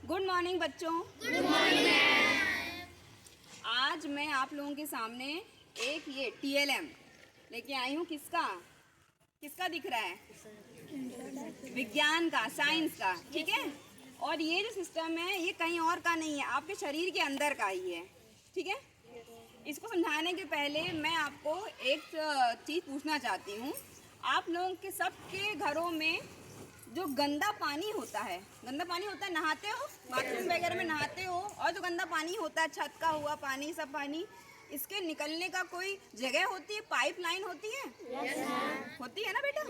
Good morning बच्चों। Good morning. आज मैं आप लोगों के सामने एक ये TLM लेके आई हूँ। किसका दिख रहा है? विज्ञान का, साइंस का, ठीक है। और ये जो सिस्टम है ये कहीं और का नहीं है, आपके शरीर के अंदर का ही है, ठीक है। इसको समझाने के पहले मैं आपको एक चीज़ पूछना चाहती हूँ। आप लोगों के सबके घरों में जो गंदा पानी होता है, नहाते हो, बाथरूम वगैरह में नहाते हो, और जो गंदा पानी होता है, छत का हुआ पानी, सब पानी, इसके निकलने का कोई जगह होती है, पाइप लाइन होती है? होती है ना बेटा?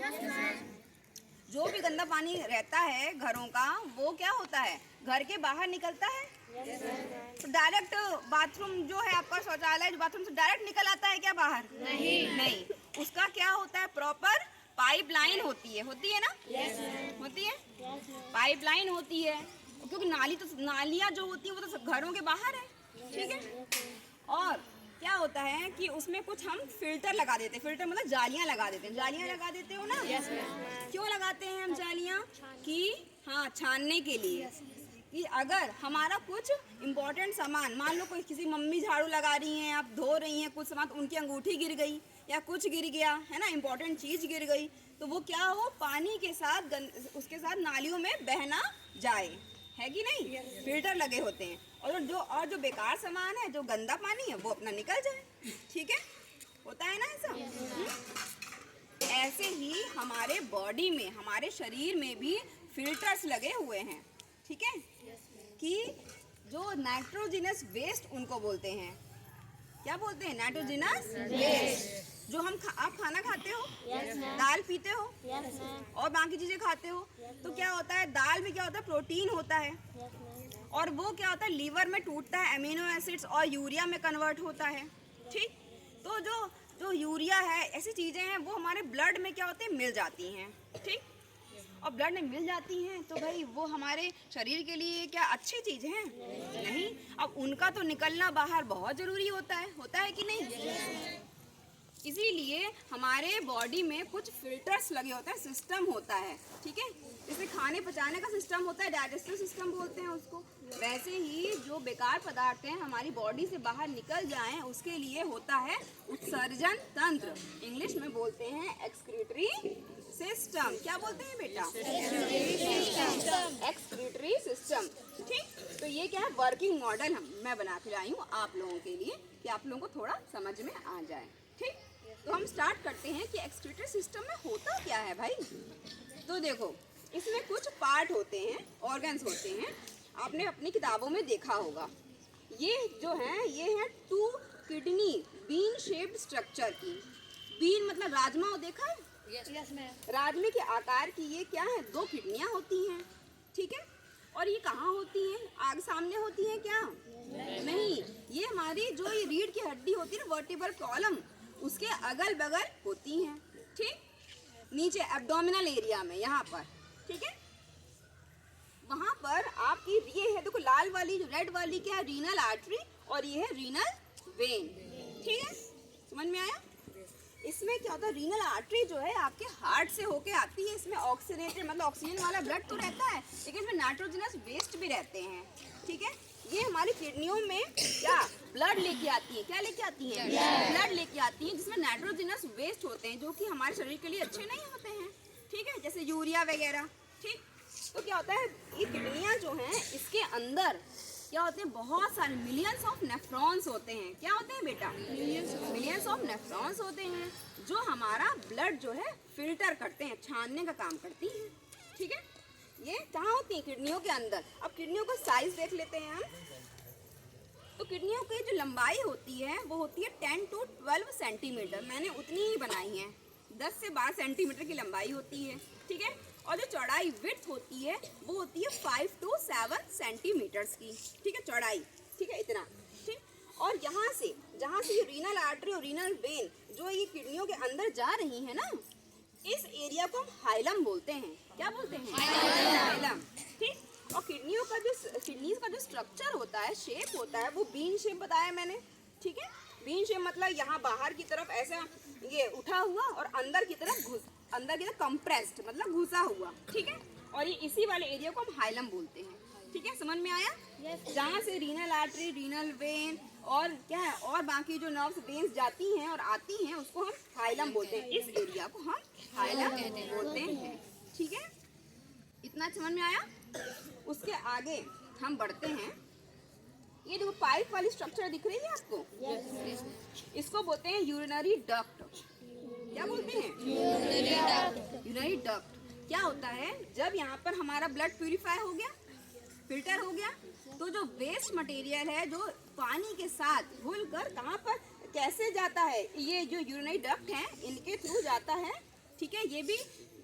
जो भी गंदा पानी रहता है घरों का, वो क्या होता है, घर के बाहर निकलता है। तो डायरेक्ट बाथरूम जो है आपका शौचालय, जो बाथरूम से डायरेक्ट निकल आता है क्या बाहर? नहीं, उसका क्या होता है, प्रॉपर पाइप लाइन होती है ना? होती है, पाइप लाइन होती है, क्योंकि नालियाँ जो होती है वो तो घरों के बाहर है, ठीक है। और क्या होता है कि उसमें कुछ हम फिल्टर लगा देते हैं, फिल्टर मतलब जालियाँ लगा देते हैं, जालियाँ लगा देते हो ना? क्यों लगाते हैं हम जालियाँ? कि हाँ, छानने के लिए, कि अगर हमारा कुछ इम्पोर्टेंट सामान, मान लो कोई किसी मम्मी झाड़ू लगा रही हैं, आप धो रही हैं कुछ सामान, तो उनकी अंगूठी गिर गई या कुछ गिर गया है ना, इम्पोर्टेंट चीज़ गिर गई, तो वो क्या हो, पानी के साथ उसके साथ नालियों में बहना जाए, है कि नहीं? फिल्टर लगे होते हैं, और जो बेकार सामान है, जो गंदा पानी है, वो अपना निकल जाए, ठीक है। होता है ना ऐसा? ऐसे ही हमारे बॉडी में, हमारे शरीर में भी फिल्टर्स लगे हुए हैं, ठीक है। कि जो नाइट्रोजिनस वेस्ट उनको बोलते हैं, क्या बोलते हैं? Nitrogenous waste. जो आप खाना खाते हो, दाल पीते हो, और बाकी चीजें खाते हो, तो क्या होता है, दाल में क्या होता है, प्रोटीन होता है, और वो क्या होता है, लीवर में टूटता है, अमीनो एसिड्स और यूरिया में कन्वर्ट होता है, ठीक। तो जो यूरिया है, ऐसी चीजें हैं, वो हमारे ब्लड में क्या होते हैं, मिल जाती हैं, ठीक। और ब्लड में मिल जाती हैं तो भाई वो हमारे शरीर के लिए क्या अच्छी चीज़ है? नहीं। अब उनका तो निकलना बाहर बहुत ज़रूरी होता है कि नहीं? इसीलिए हमारे बॉडी में कुछ फिल्टर्स लगे होते हैं, सिस्टम होता है, ठीक है। जैसे खाने पचाने का सिस्टम होता है, डाइजेस्टिव सिस्टम बोलते हैं उसको, वैसे ही जो बेकार पदार्थ हैं हमारी बॉडी से बाहर निकल जाएं, उसके लिए होता है उत्सर्जन तंत्र, इंग्लिश में बोलते हैं एक्सक्रीटरी सिस्टम। क्या बोलते हैं बेटा? एक्सक्रीटरी सिस्टम, ठीक। तो ये क्या है, वर्किंग मॉडल मैं बना के लाई हूँ आप लोगों के लिए, कि आप लोगों को थोड़ा समझ में आ जाए, ठीक। तो हम स्टार्ट करते हैं कि एक्सक्रीटरी सिस्टम में होता क्या है भाई। तो देखो, इसमें कुछ पार्ट होते हैं, ऑर्गन्स होते हैं, आपने अपनी किताबों में देखा होगा। ये जो है, ये है 2 किडनी बीन शेप्ड स्ट्रक्चर की। बीन मतलब राजमा, देखा है? Yes ma'am. राजमे के आकार की ये क्या है, 2 किडनियाँ होती हैं, ठीक है। और ये कहाँ होती हैं? आगे सामने होती हैं क्या? नहीं, ये हमारी जो ये रीढ़ की हड्डी होती है ना, वर्टिब्रल कॉलम, उसके अगल बगल होती हैं, ठीक। नीचे एब्डोमिनल एरिया में, यहाँ पर, ठीक है। वहाँ पर आपकी ये है, देखो लाल वाली, जो रेड वाली क्या है, रीनल आर्टरी, और ये है रीनल वेन, ठीक है। समझ में आया? इसमें क्या होता है, रीनल आर्टरी जो है आपके हार्ट से होके आती है, इसमें ऑक्सीजनेटेड मतलब ऑक्सीजन वाला ब्लड तो रहता है, लेकिन इसमें नाइट्रोजनस वेस्ट भी रहते हैं, ठीक है। ये हमारी किडनियों में क्या ब्लड लेके आती है, क्या लेके आती हैं? ब्लड लेके आती हैं, जिसमें नाइट्रोजनस वेस्ट होते हैं, जो कि हमारे शरीर के लिए अच्छे नहीं होते हैं, ठीक है, जैसे यूरिया वगैरह, ठीक। तो क्या होता है, ये किडनियाँ जो हैं, इसके अंदर क्या होते हैं, बहुत सारे मिलियंस ऑफ नेफ्रॉन्स होते हैं। क्या होते हैं बेटा? मिलियंस ऑफ नेफ्रॉन्स होते हैं, जो हमारा ब्लड जो है फिल्टर करते हैं, छानने का काम करती हैं, ठीक है। ये कहाँ होती है? किडनियों के अंदर। अब किडनियों का साइज देख लेते हैं हम। तो किडनियों की जो लंबाई होती है वो होती है 10 to 12 सेंटीमीटर, मैंने उतनी ही बनाई है, 10 से 12 सेंटीमीटर की लंबाई होती है, ठीक है। और जो चौड़ाई विड्थ होती है वो होती है 5 to 7 सेंटीमीटर्स की, ठीक है, चौड़ाई, ठीक है, इतना, ठीक। और यहाँ से जहाँ से ये रीनल आर्टरी और रीनल वेन जो ये किडनियों के अंदर जा रही है ना, इस एरिया को हम हाइलम बोलते हैं। क्या बोलते हैं? हाइलम, ठीक। और किडनियों का जो स्ट्रक्चर होता है, शेप होता है, वो बीन शेप बताया मैंने, ठीक है। बीन शेप मतलब यहाँ बाहर की तरफ ऐसा ये उठा हुआ, और अंदर की तरफ कंप्रेस्ड मतलब घुसा हुआ, ठीक है। और ये इसी वाले एरिया को हम हाइलम बोलते हैं। ठीक है, समझ में आया? जहाँ से रीनल आर्टरी, रीनल वेन और क्या है और बाकी जो नर्व्स वेन्स जाती हैं और आती हैं उसको हम हाइलम बोलते हैं। इस एरिया को हम हाइलम बोलते हैं। ठीक है, इतना समझ में आया? उसके आगे हम बढ़ते हैं। ये देखो पाइप वाली स्ट्रक्चर दिख रही है आपको? इसको बोलते हैं यूरिनरी डक्ट। क्या बोलते हैं? Urinary duct. क्या होता है, जब यहाँ पर हमारा ब्लड प्यूरिफाई हो गया, फिल्टर हो गया, तो जो वेस्ट मटेरियल है जो पानी के साथ घुलकर कहाँ पर कैसे जाता है, ये जो यूरिनरी डक्ट हैं इनके थ्रू जाता है। ठीक है, ये भी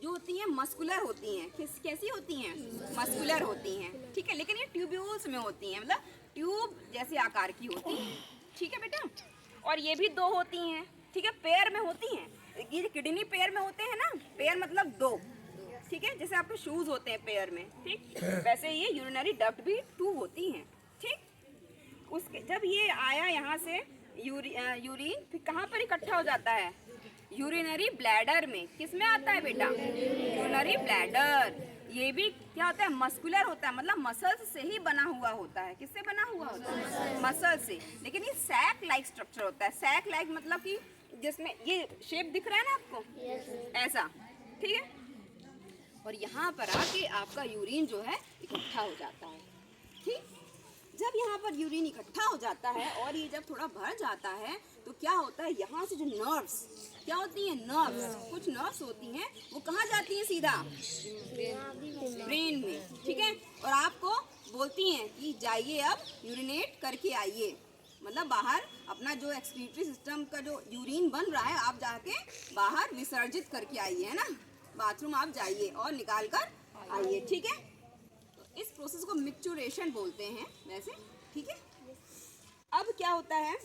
जो होती हैं मस्कुलर होती हैं। कैसी होती हैं? मस्कुलर होती हैं। ठीक है, लेकिन ये ट्यूब्यूल्स में होती हैं, मतलब ट्यूब जैसे आकार की होती हैं। ठीक है बेटा, और ये भी दो होती हैं। ठीक है, पेयर में होती हैं। ये किडनी पेयर में होते हैं ना, पेयर मतलब दो। ठीक है, जैसे आपके शूज होते हैं पेयर में, ठीक वैसे ये यूरिनरी डक्ट भी 2 होती हैं। ठीक, उसके जब ये आया यहाँ से यूरिन फिर कहाँ पर इकट्ठा हो जाता है? यूरिनरी ब्लैडर में। किस में आता है बेटा? Urinary bladder. ये भी क्या होता है? मस्कुलर होता है, मतलब मसल्स से ही बना हुआ होता है। किससे बना हुआ होता है? मसल से। लेकिन ये सैक लाइक स्ट्रक्चर होता है। सैक लाइक मतलब कि जिसमें ये शेप दिख रहा है ना आपको, ऐसा। ठीक है, और यहाँ पर आके आपका यूरिन जो है इकट्ठा हो जाता है। ठीक, जब यहाँ पर यूरिन इकट्ठा हो जाता है और ये जब थोड़ा भर जाता है तो क्या होता है, यहाँ से जो नर्व्स क्या होती हैं, नर्व्स, कुछ नर्व्स होती हैं, वो कहाँ जाती हैं? सीधा ब्रेन में। ठीक है, और आपको बोलती हैं कि जाइए अब यूरिनेट करके आइए, मतलब बाहर अपना जो एक्सक्रीटरी सिस्टम का जो यूरिन बन रहा है आप जाके बाहर विसर्जित करके आइए, है ना, बाथरूम आप जाइए और निकाल कर आइए। ठीक है, तो इस प्रोसेस को मिक्चुरेशन बोलते हैं वैसे। ठीक है, अब क्या होता है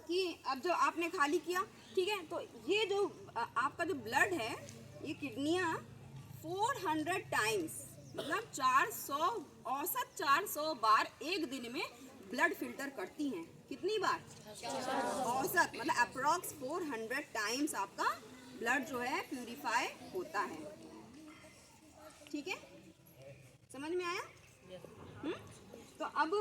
कि अब जो आपने खाली किया, ठीक है, तो ये जो आपका जो ब्लड है, ये किडनियाँ 400 टाइम्स मतलब 400 औसत 400 बार एक दिन में ब्लड फिल्टर करती हैं। कितनी बार? औसत मतलब अप्रॉक्स 400 टाइम्स आपका ब्लड जो है प्यूरिफाई होता है। ठीक है, समझ में आया? तो अब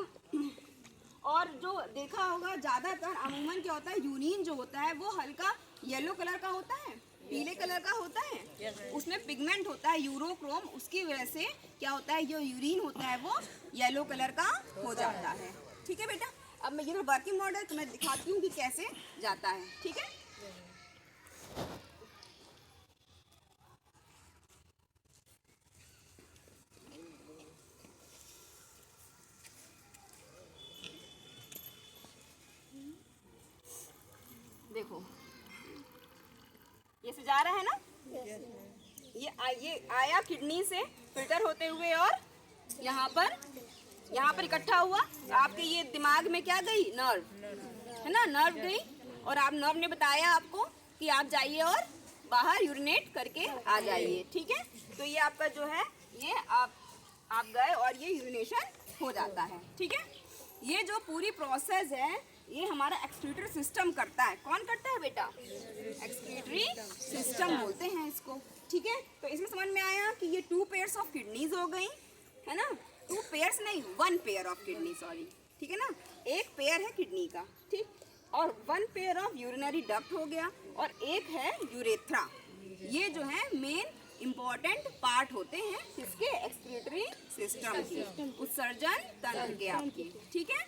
और जो देखा होगा ज़्यादातर अमूमन क्या होता है, यूरिन जो होता है वो हल्का येलो कलर का होता है, पीले कलर का होता है। उसमें पिगमेंट होता है यूरोक्रोम, उसकी वजह से क्या होता है, जो यूरिन होता है वो येलो कलर का हो जाता है। ठीक है बेटा, अब मैं ये जो वर्किंग मॉडल तो मैं दिखाती हूँ कि कैसे जाता है। ठीक है, देखो ये से जा रहा है ना, ये आया किडनी से फिल्टर होते हुए और यहाँ पर इकट्ठा हुआ। आपके ये दिमाग में क्या गई? नर्व, है ना, नर्व गई और आप नर्व ने बताया आपको कि आप जाइए और बाहर यूरिनेट करके आ जाइए। ठीक है, तो ये आपका जो है ये आप गए और ये यूरिनेशन हो जाता है। ठीक है, ये जो पूरी प्रोसेस है ये हमारा एक्सक्रीटरी सिस्टम करता है। कौन करता है बेटा? एक्सक्रीटरी सिस्टम बोलते हैं इसको। ठीक है, तो इसमें समझ में आया कि ये 2 पेयर्स ऑफ किडनीज हो गई, है ना, 2 पेयर्स नहीं 1 पेयर ऑफ किडनी, सॉरी। ठीक है ना, एक पेयर है किडनी का, ठीक, और 1 पेयर ऑफ यूरिनरी डक्ट हो गया और एक है यूरेथ्रा। ये जो है मेन इम्पॉर्टेंट पार्ट होते हैं किसके? एक्सक्रीटरी सिस्टम की, उत्सर्जन तंत्र के आपके। ठीक है,